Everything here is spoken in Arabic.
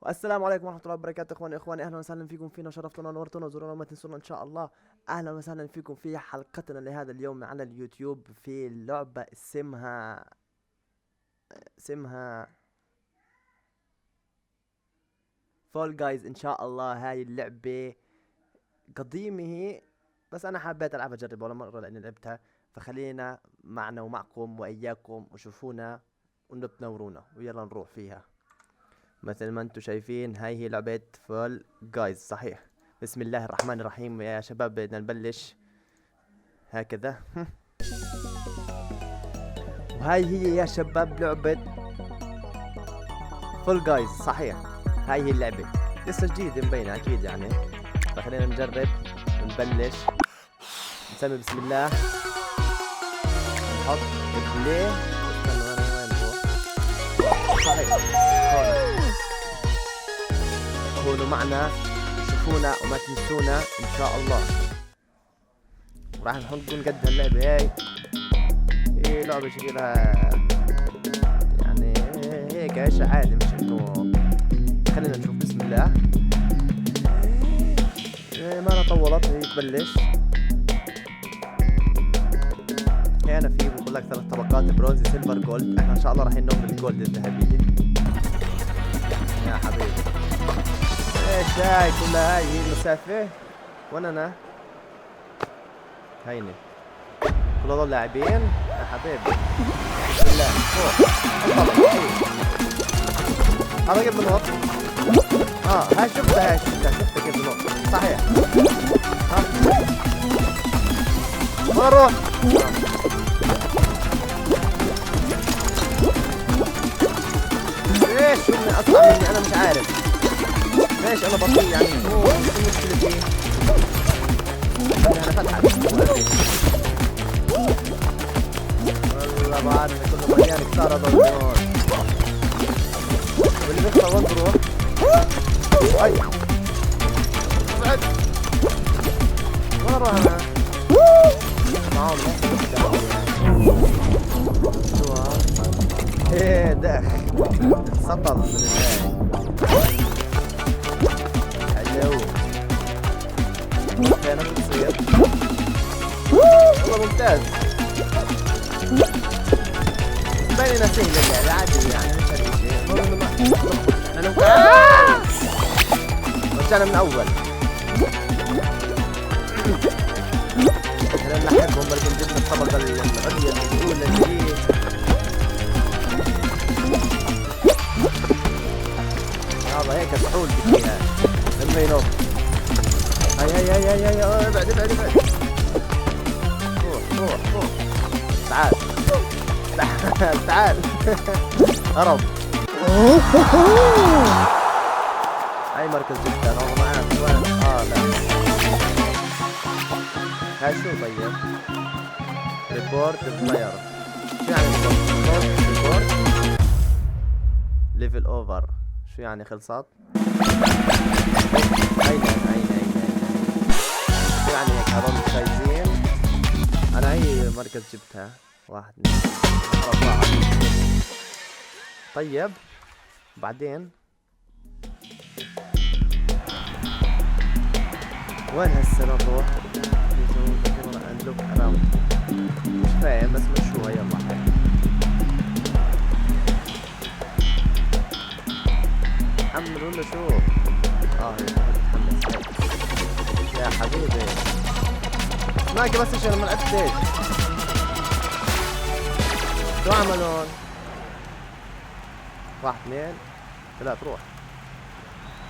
والسلام عليكم ورحمة الله وبركاته. اخواني اهلا وسهلا فيكم فينا، شرفتونا ونورتونا وزورونا وما تنسونا ان شاء الله. اهلا وسهلا فيكم في حلقتنا لهذا اليوم على اليوتيوب في لعبة اسمها فول جايز. ان شاء الله هاي اللعبة قديمة هي، بس انا حبيت العبها اجربها ولا مرة لاني لعبتها، فخلينا معنا ومعكم واياكم وشوفونا ونتنورونا ويلا نروح فيها. مثل ما انتم شايفين هاي هي لعبة فول جايز صحيح. بسم الله الرحمن الرحيم يا شباب، بدنا نبلش هكذا. وهاي هي يا شباب لعبة فول جايز صحيح. هاي هي اللعبة لسه جديدة مبينة اكيد يعني، فخلينا نجرب ونبلش. نسمي بسم الله، نحط بلاي. استنوا انا وين هو؟ صحيح كونوا معنا شوفونا وما تنسونا ان شاء الله. وراح نقول قد هاللعبة هي لعبة شكلها يعني هيك ايش عادي، مش انه. خلينا نشوف بسم الله. ما انا طولت، هي تبلش. هنا في بقول لك 3 طبقات: برونز، سيلفر، جولد. احنا ان شاء الله راح ننوم بالجولد الذهبية يا حبيبي. ايش هاي كلها؟ هاي هي المسافة وين انا؟ هيني كل هذول لاعبين يا حبيبي. بسم الله فوق. هذا كيف بنط؟ هاي شفتها شفتها كيف بنط صحيح. وين اروح؟ ليش شو اسرع مني؟ انا مش عارف ليش انا بطيء يعني. شو مشكلتي؟ انا فتحت والله بعرف كله مليان كتار هذا النور. واللي بيطلع وين بروح؟ اي ابعد. وين اروح انا؟ معهم شو ايه دخ سطل من الهاي. حلو كانت تصير والله ممتاز. باينة سهلة اللعبة عادي يعني، مش هذا الشيء. رجعنا من أول. احنا نلحقهم برضه، جبنا الطبقة العليا الأولى اللي هي هذا هيك سحول فيها لما ينوم. هاي ابعد. روح تعال تعال هرب. هاي مركز جدا والله معاك وين؟ لا هاي شو طيب؟ ريبورت بلاير. شو يعني ريبورت؟ ليفل اوفر. شو يعني خلصت؟ هاي شو يعني هيك هذول فايزين؟ انا هي مركز جبتها 1 2 طيب بعدين وين هسه نروح؟ نلوك اراوند. مش فاهم بس مشروع يلا حمل ولا شو؟ متحمس يا حبيبي. معك بس عشان ما لعبتش. شو عملون؟ 1 2 3 روح.